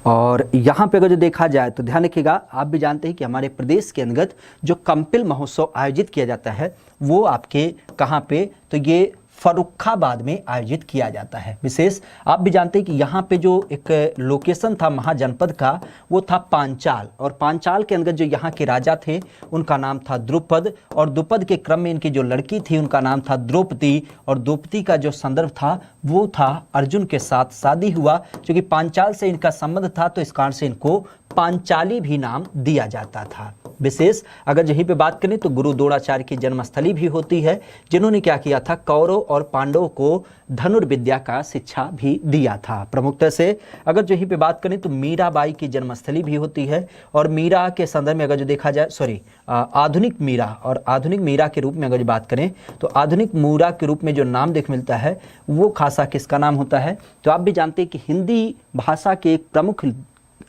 और यहाँ पे अगर जो देखा जाए तो ध्यान रखिएगा, आप भी जानते हैं कि हमारे प्रदेश के अंतर्गत जो कंपिल महोत्सव आयोजित किया जाता है वो आपके कहाँ पे, तो ये फर्रुखाबाद में आयोजित किया जाता है। विशेष आप भी जानते हैं कि यहाँ पे जो एक लोकेशन था महाजनपद का वो था पांचाल, और पांचाल के अंदर जो यहाँ के राजा थे उनका नाम था द्रुपद, और द्रुपद के क्रम में इनकी जो लड़की थी उनका नाम था द्रौपदी, और द्रौपदी का जो संदर्भ था वो था अर्जुन के साथ शादी हुआ। क्योंकि पांचाल से इनका संबंध था तो इस कारण से इनको पांचाली भी नाम दिया जाता था। विशेष अगर यहीं पे बात करें तो गुरु द्रोणाचार्य की जन्मस्थली भी होती है, जिन्होंने क्या किया था, कौरव और पांडवों को धनुर्विद्या का शिक्षा भी दिया था। प्रमुखता से अगर यहीं पे बात करें तो मीराबाई की जन्मस्थली भी होती है, और मीरा के संदर्भ में अगर जो देखा जाए आधुनिक मीरा, और आधुनिक मीरा के रूप में अगर बात करें तो आधुनिक मीरा के रूप में जो नाम देख मिलता है वो खासा किसका नाम होता है, तो आप भी जानते हैं कि हिंदी भाषा के एक प्रमुख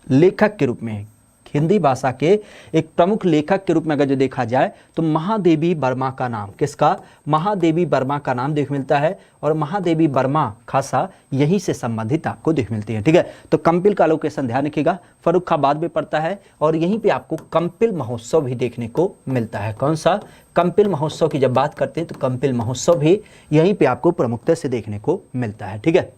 लेखक के रूप में, हिंदी भाषा के एक प्रमुख लेखक के रूप में अगर जो देखा जाए तो महादेवी वर्मा का नाम, किसका, महादेवी वर्मा का नाम देख मिलता है, और महादेवी वर्मा खासा यहीं से संबंधित आपको देख मिलती है। ठीक है, तो कंपिल का लोकेशन ध्यान रखिएगा, फर्रुखाबाद में पड़ता है, और यहीं पे आपको कंपिल महोत्सव भी देखने को मिलता है। कौन सा, कंपिल महोत्सव की जब बात करते हैं तो कंपिल महोत्सव भी यहीं पे आपको प्रमुखता से देखने को मिलता है। ठीक है,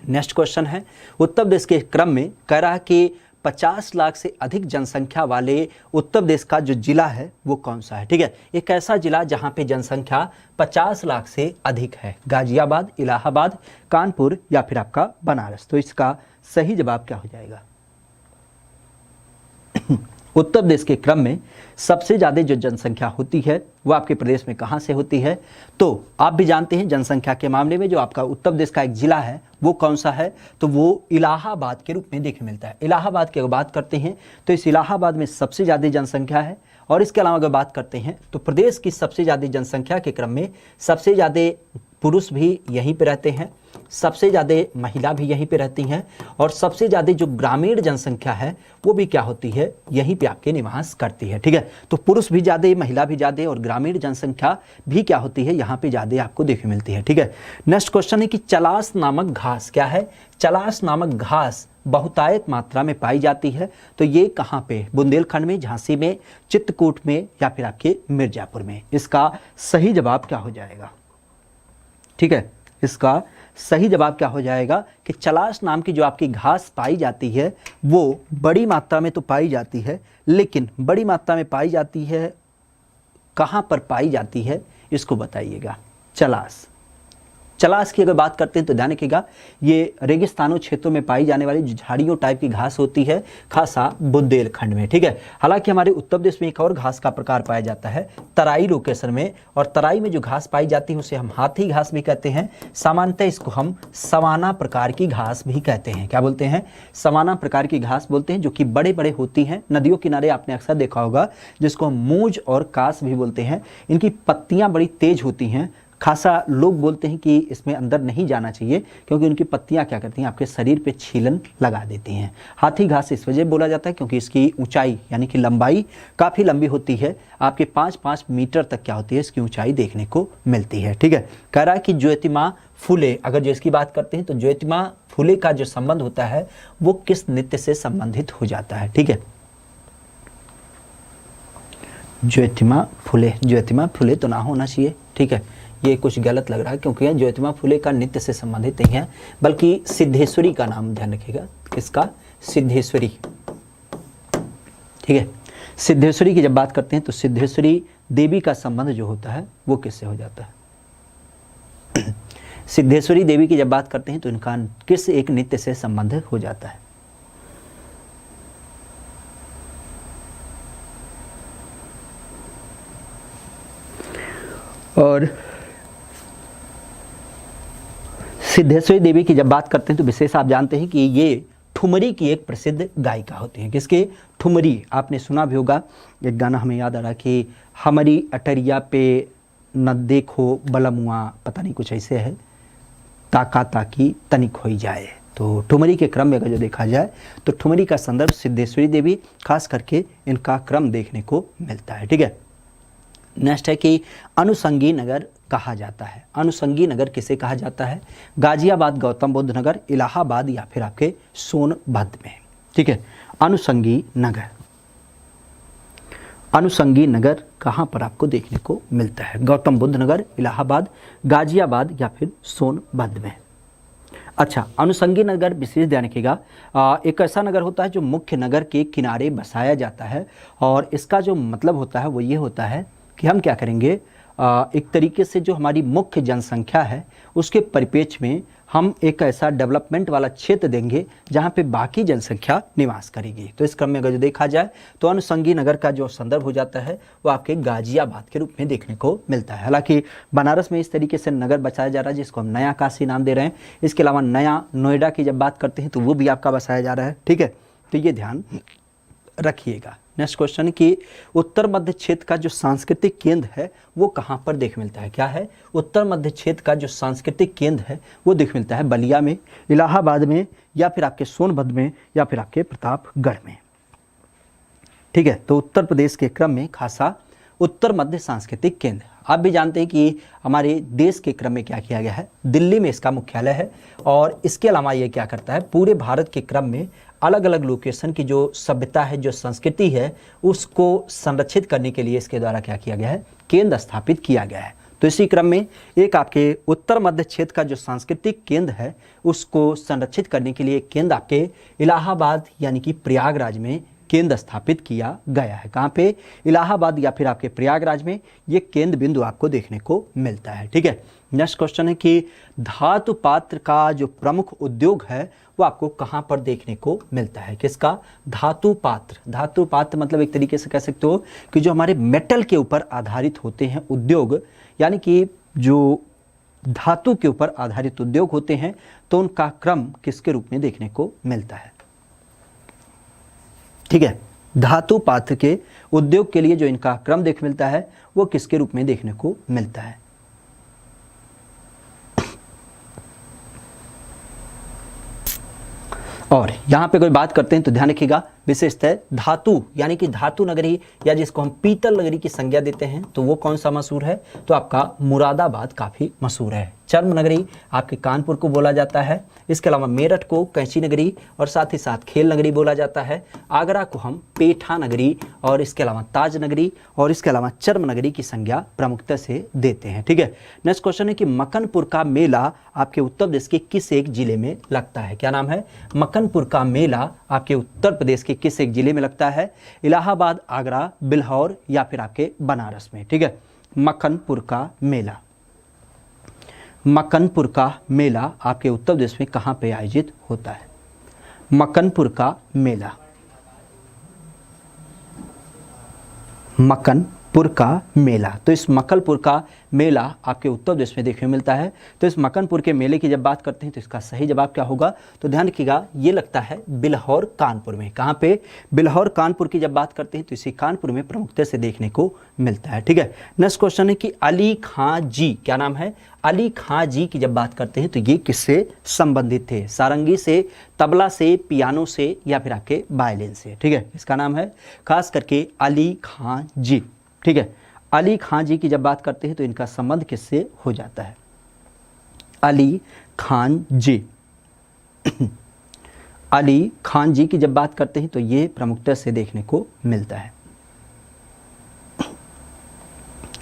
नेक्स्ट क्वेश्चन है, उत्तर प्रदेश के क्रम में कह रहा है कि 50 लाख से अधिक जनसंख्या वाले उत्तर प्रदेश का जो जिला है वो कौन सा है। ठीक है, एक ऐसा जिला जहां पे जनसंख्या 50 लाख से अधिक है, गाजियाबाद, इलाहाबाद, कानपुर या फिर आपका बनारस। तो इसका सही जवाब क्या हो जाएगा। उत्तर प्रदेश के क्रम में सबसे ज़्यादा जो जनसंख्या होती है वो आपके प्रदेश में कहाँ से होती है, तो आप भी जानते हैं जनसंख्या के मामले में जो आपका उत्तर प्रदेश का एक जिला है वो कौन सा है, तो वो इलाहाबाद के रूप में देखने मिलता है। इलाहाबाद की अगर बात करते हैं तो इस इलाहाबाद में सबसे ज़्यादा जनसंख्या है, और इसके अलावा अगर बात करते हैं तो प्रदेश की सबसे ज़्यादा जनसंख्या के क्रम में सबसे ज़्यादा पुरुष भी यहीं पे रहते हैं, सबसे ज़्यादा महिला भी यहीं पे रहती हैं, और सबसे ज़्यादा जो ग्रामीण जनसंख्या है वो भी क्या होती है, यहीं पे आपके निवास करती है। ठीक है, तो पुरुष भी ज़्यादा, महिला भी ज़्यादा, और ग्रामीण जनसंख्या भी क्या होती है, यहाँ पे ज़्यादा आपको देखने मिलती है। ठीक है, नेक्स्ट क्वेश्चन है कि चलास नामक घास क्या है, चलास नामक घास बहुतायत मात्रा में पाई जाती है, तो ये कहाँ पे, बुंदेलखंड में, झांसी में, चित्रकूट में या फिर आपके मिर्जापुर में। इसका सही जवाब क्या हो जाएगा। ठीक है, इसका सही जवाब क्या हो जाएगा कि चलाश नाम की जो आपकी घास पाई जाती है वो बड़ी मात्रा में तो पाई जाती है, लेकिन बड़ी मात्रा में पाई जाती है कहाँ पर पाई जाती है इसको बताइएगा। चलाश की अगर बात करते हैं तो ध्यान रखिएगा, ये रेगिस्तानों क्षेत्रों में पाई जाने वाली जो झाड़ियों टाइप की घास होती है, खासा बुंदेलखंड में। ठीक है, हालांकि हमारे उत्तर प्रदेश में एक और घास का प्रकार पाया जाता है तराई लोकेशन में, और तराई में जो घास पाई जाती है उसे हम हाथी घास भी कहते हैं, सामान्यतः इसको हम सवाना प्रकार की घास भी कहते हैं। क्या बोलते हैं, सवाना प्रकार की घास बोलते हैं, जो कि बड़े बड़े होती हैं, नदियों किनारे आपने अक्सर देखा होगा, जिसको हम मूंज और कास भी बोलते हैं। इनकी पत्तियां बड़ी तेज होती हैं, खासा लोग बोलते हैं कि इसमें अंदर नहीं जाना चाहिए क्योंकि उनकी पत्तियां क्या करती हैं, आपके शरीर पे छीलन लगा देती हैं। हाथी घास इस वजह बोला जाता है क्योंकि इसकी ऊंचाई यानी कि लंबाई काफ़ी लंबी होती है, आपके 5-5 मीटर तक क्या होती है इसकी ऊंचाई देखने को मिलती है। ठीक है, कह रहा है कि ज्योतिमा फुले, अगर जो इसकी बात करते हैं तो ज्योतिमा फुले का जो संबंध होता है वो किस नृत्य से संबंधित हो जाता है। ठीक है, ज्योतिमा फुले तो ना होना चाहिए। ठीक है, ये कुछ गलत लग रहा है क्योंकि ज्योतिमा फुले का नृत्य से संबंधित नहीं है, बल्कि सिद्धेश्वरी का नाम ध्यान रखिएगा। किसका? सिद्धेश्वरी। ठीक है, सिद्धेश्वरी की जब बात करते हैं तो सिद्धेश्वरी देवी का संबंध जो होता है वो किससे हो जाता है? सिद्धेश्वरी देवी की जब बात करते हैं तो इनका किस एक नृत्य से संबंध हो जाता है? और सिद्धेश्वरी देवी की जब बात करते हैं तो विशेष आप जानते हैं कि ये ठुमरी की एक प्रसिद्ध गायिका होती हैं। किसके? ठुमरी। आपने सुना भी होगा, एक गाना हमें याद आ रहा कि हमारी अटरिया पे न देखो बलमुआ, पता नहीं कुछ ऐसे है, ताका ताकी तनिक हो जाए। तो ठुमरी के क्रम में अगर जो देखा जाए तो ठुमरी का संदर्भ सिद्धेश्वरी देवी, खास करके इनका क्रम देखने को मिलता है। ठीक है, नेक्स्ट है कि अनुषंगी नगर कहा जाता है। अनुषंगी नगर किसे कहा जाता है? गाजियाबाद, गौतम बुद्ध नगर, इलाहाबाद या फिर आपके सोनभद्र में। ठीक है, अनुषंगी नगर, अनुषंगी नगर कहाँ पर आपको देखने को मिलता है? गौतम बुद्ध नगर, इलाहाबाद, गाजियाबाद या फिर सोनभद्र में। अच्छा, अनुषंगी नगर विशेष ध्यान रखिएगा, एक ऐसा नगर होता है जो मुख्य नगर के किनारे बसाया जाता है और इसका जो मतलब होता है वो ये होता है कि हम क्या करेंगे, एक तरीके से जो हमारी मुख्य जनसंख्या है उसके परिप्रेक्ष्य में हम एक ऐसा डेवलपमेंट वाला क्षेत्र देंगे जहां पे बाकी जनसंख्या निवास करेगी। तो इस क्रम में अगर जो देखा जाए तो अनुषंगी नगर का जो संदर्भ हो जाता है वो आपके गाजियाबाद के रूप में देखने को मिलता है। हालांकि बनारस में इस तरीके से नगर बसाया जा रहा है जिसको हम नया काशी नाम दे रहे हैं। इसके अलावा नया नोएडा की जब बात करते हैं तो वो भी आपका बसाया जा रहा है। ठीक है, तो ये ध्यान रखिएगा। नेक्स्ट क्वेश्चन कि उत्तर मध्य क्षेत्र का जो सांस्कृतिक केंद्र है वो कहाँ पर देख मिलता है? क्या है? उत्तर मध्य क्षेत्र का जो सांस्कृतिक केंद्र है वो देख मिलता है बलिया में, इलाहाबाद में या फिर आपके सोनभद्र में या फिर आपके प्रतापगढ़ में। ठीक है, तो उत्तर प्रदेश के क्रम में खासा उत्तर मध्य सांस्कृतिक केंद्र। आप भी जानते हैं कि हमारे देश के क्रम में क्या किया गया है, दिल्ली में इसका मुख्यालय है और इसके अलावा ये क्या करता है, पूरे भारत के क्रम में अलग अलग लोकेशन की जो सभ्यता है, जो संस्कृति है, उसको संरक्षित करने के लिए इसके द्वारा क्या किया गया है, केंद्र स्थापित किया गया है। तो इसी क्रम में एक आपके उत्तर मध्य क्षेत्र का जो सांस्कृतिक केंद्र है उसको संरक्षित करने के लिए केंद्र आपके इलाहाबाद यानी कि प्रयागराज में केंद्र स्थापित किया गया है। कहाँ पे? इलाहाबाद या फिर आपके प्रयागराज में ये केंद्र बिंदु आपको देखने को मिलता है। ठीक है, नेक्स्ट क्वेश्चन है कि धातु पात्र का जो प्रमुख उद्योग है वो आपको कहाँ पर देखने को मिलता है? किसका? धातु पात्र। धातु पात्र मतलब एक तरीके से कह सकते हो कि जो हमारे मेटल के ऊपर आधारित होते हैं उद्योग, यानी कि जो धातु के ऊपर आधारित उद्योग होते हैं तो उनका क्रम किसके रूप में देखने को मिलता है? ठीक है, धातु पात्र के उद्योग के लिए जो इनका क्रम देख मिलता है वो किसके रूप में देखने को मिलता है? और यहाँ पे कोई बात करते हैं तो ध्यान रखिएगा, विशेषतः धातु यानी कि धातु नगरी या जिसको हम पीतल नगरी की संज्ञा देते हैं तो वो कौन सा मशहूर है? तो आपका मुरादाबाद काफ़ी मशहूर है। चर्म नगरी आपके कानपुर को बोला जाता है। इसके अलावा मेरठ को कैंची नगरी और साथ ही साथ खेल नगरी बोला जाता है। आगरा को हम पेठा नगरी और इसके अलावा ताज नगरी और इसके अलावा चर्म नगरी की संज्ञा प्रमुखता से देते हैं। ठीक है, नेक्स्ट क्वेश्चन है कि मक्कनपुर का मेला आपके उत्तर प्रदेश के किस एक जिले में लगता है? क्या नाम है? मक्कनपुर का मेला आपके उत्तर प्रदेश के किस एक जिले में लगता है? इलाहाबाद, आगरा, बिल्हौर या फिर आपके बनारस में। ठीक है, मक्कनपुर का मेला, मक्कनपुर का मेला आपके उत्तर प्रदेश में कहाँ पे आयोजित होता है? मक्कनपुर का मेला, मक्कनपुर पुर का मेला। तो इस मक्कलपुर का मेला आपके उत्तर प्रदेश में देखने को मिलता है। तो इस मक्कलपुर के मेले की जब बात करते हैं तो इसका सही जवाब क्या होगा, तो ध्यान रखिएगा ये लगता है बिल्हौर कानपुर में। कहाँ पे, बिल्हौर कानपुर की जब बात करते हैं तो इसी कानपुर में प्रमुखता से देखने को मिलता है। ठीक है, नेक्स्ट क्वेश्चन है कि अली खां जी, क्या नाम है, अली खां जी की जब बात करते हैं तो ये किससे संबंधित थे, सारंगी से, तबला से, पियानो से या फिर आपके वायलिन से। ठीक है, इसका नाम है खास करके अली खां जी। ठीक है, अली खां जी की जब बात करते हैं तो इनका संबंध किससे हो जाता है, अली खान जी। अली खान जी की जब बात करते हैं तो ये प्रमुखता से देखने को मिलता है।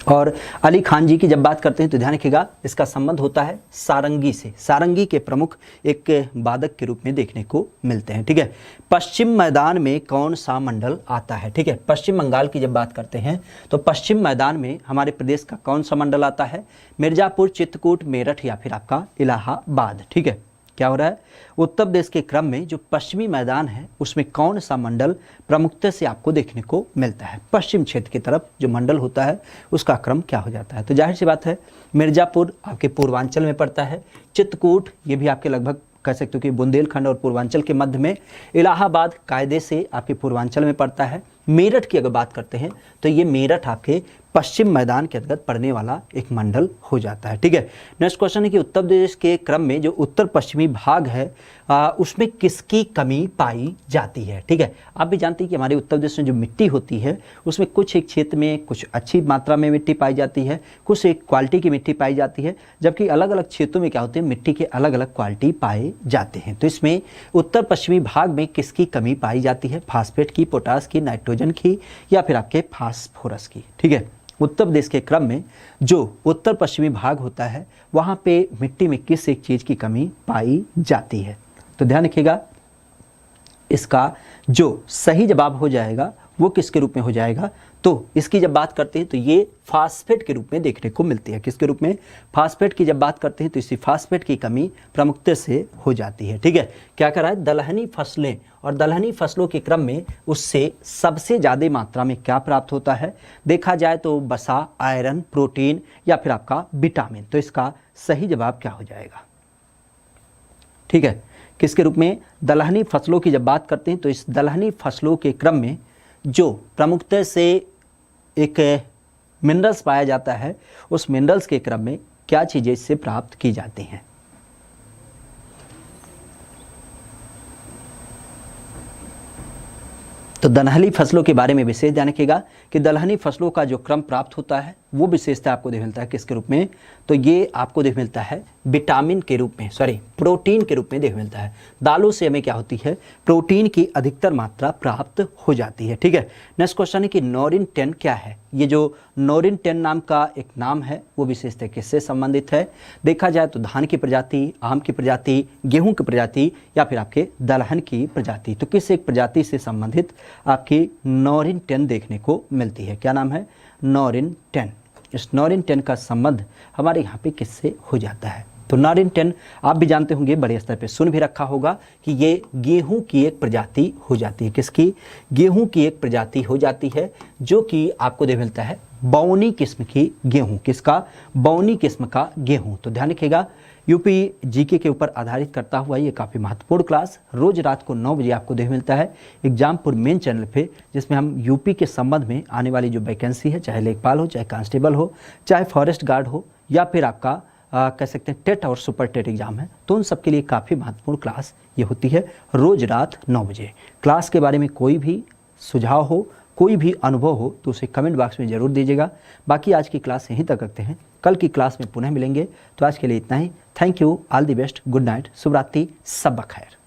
और अली खान जी की जब बात करते हैं तो ध्यान रखिएगा इसका संबंध होता है सारंगी से, सारंगी के प्रमुख एक वादक के रूप में देखने को मिलते हैं। ठीक है, पश्चिम मैदान में कौन सा मंडल आता है, ठीक है, पश्चिम बंगाल की जब बात करते हैं तो पश्चिम मैदान में हमारे प्रदेश का कौन सा मंडल आता है, मिर्जापुर, चित्रकूट, मेरठ या फिर आपका इलाहाबाद। ठीक है, क्या हो रहा है, उत्तर प्रदेश के क्रम में जो पश्चिमी मैदान है उसमें कौन सा मंडल प्रमुखता से आपको देखने को मिलता है, पश्चिम क्षेत्र की तरफ जो मंडल होता है उसका क्रम क्या हो जाता है। तो जाहिर सी बात है मिर्जापुर आपके पूर्वांचल में पड़ता है, चित्रकूट ये भी आपके लगभग कह सकते हो कि बुंदेलखंड और पूर्वांचल के मध्य में, इलाहाबाद कायदे से आपके पूर्वांचल में पड़ता है, मेरठ की अगर बात करते हैं तो ये मेरठ आपके पश्चिम मैदान के अंतर्गत पड़ने वाला एक मंडल हो जाता है। ठीक है, नेक्स्ट क्वेश्चन है कि उत्तर प्रदेश के क्रम में जो उत्तर पश्चिमी भाग है उसमें किसकी कमी पाई जाती है। ठीक है, आप भी जानते हैं कि हमारे उत्तर प्रदेश में जो मिट्टी होती है उसमें कुछ एक क्षेत्र में कुछ अच्छी मात्रा में मिट्टी पाई जाती है, कुछ एक क्वालिटी की मिट्टी पाई जाती है, जबकि अलग अलग क्षेत्रों में क्या होते हैं मिट्टी के अलग अलग क्वालिटी पाए जाते हैं। तो इसमें उत्तर पश्चिमी भाग में किसकी कमी पाई जाती है, फास्फेट की, पोटास की, नाइट्रोजन की या फिर आपके फास्फोरस की। ठीक है, उत्तर प्रदेश के क्रम में जो उत्तर पश्चिमी भाग होता है वहाँ पे मिट्टी में किस एक चीज़ की कमी पाई जाती है। तो ध्यान रखिएगा इसका जो सही जवाब हो जाएगा वो किसके रूप में हो जाएगा, तो इसकी जब बात करते हैं तो ये फास्फेट के रूप में देखने को मिलती है। किसके रूप में, फास्फेट की जब बात करते हैं तो इसी फास्फेट की कमी प्रमुखता से हो जाती है। ठीक है, क्या कर रहा है, दलहनी फसलें और दलहनी फसलों के क्रम में उससे सबसे ज़्यादा मात्रा में क्या प्राप्त होता है, देखा जाए तो वसा, आयरन, प्रोटीन या फिर आपका विटामिन। तो इसका सही जवाब क्या हो जाएगा, ठीक है, किसके रूप में, दलहनी फसलों की जब बात करते हैं तो इस दलहनी फसलों के क्रम में जो प्रमुखता से एक मिनरल्स पाया जाता है उस मिनरल्स के क्रम में क्या चीज़ें इससे प्राप्त की जाती हैं। तो दलहनी फसलों के बारे में विशेष ध्यान रखिएगा कि दलहनी फसलों का जो क्रम प्राप्त होता है वो विशेषता आपको देख मिलता है किसके रूप में, तो ये आपको देख मिलता है विटामिन के रूप में, प्रोटीन के रूप में देख मिलता है। दालों से हमें क्या होती है, प्रोटीन की अधिकतर मात्रा प्राप्त हो जाती है। ठीक है, नेक्स्ट क्वेश्चन है कि नॉरिन 10 क्या है, ये जो नॉरिन 10 नाम का एक नाम है वो विशेषता किससे संबंधित है, देखा जाए तो धान की प्रजाति, आम की प्रजाति, गेहूं की प्रजाति या फिर आपके दलहन की प्रजाति। तो किस एक प्रजाति से संबंधित आपकी नॉरिन 10 देखने को मिलती है, क्या नाम है, नॉरिन 10। इस नॉरिन 10 का संबंध हमारे यहाँ पे किससे हो जाता है, तो नॉरिन 10 आप भी जानते होंगे, बड़े स्तर पे सुन भी रखा होगा कि ये गेहूं की एक प्रजाति हो जाती है। किसकी, गेहूं की एक प्रजाति हो जाती है जो कि आपको दे मिलता है बौनी किस्म की गेहूं। किसका, बौनी किस्म का गेहूं। तो ध्यान रखिएगा यूपी जीके के ऊपर आधारित करता हुआ ये काफ़ी महत्वपूर्ण क्लास रोज रात को 9 बजे आपको देख मिलता है एग्जामपुर मेन चैनल पे, जिसमें हम यूपी के संबंध में आने वाली जो वैकेंसी है, चाहे लेखपाल हो, चाहे कांस्टेबल हो, चाहे फॉरेस्ट गार्ड हो या फिर आपका कह सकते हैं टेट और सुपर टेट एग्जाम है, तो उन सब के लिए काफ़ी महत्वपूर्ण क्लास ये होती है रोज रात 9 बजे। क्लास के बारे में कोई भी सुझाव हो, कोई भी अनुभव हो तो उसे कमेंट बॉक्स में ज़रूर दीजिएगा। बाकी आज की क्लास यहीं तक रखते हैं, कल की क्लास में पुनः मिलेंगे। तो आज के लिए इतना ही, thank you, all the best, good night, शुभ रात्रि, सब बखैर।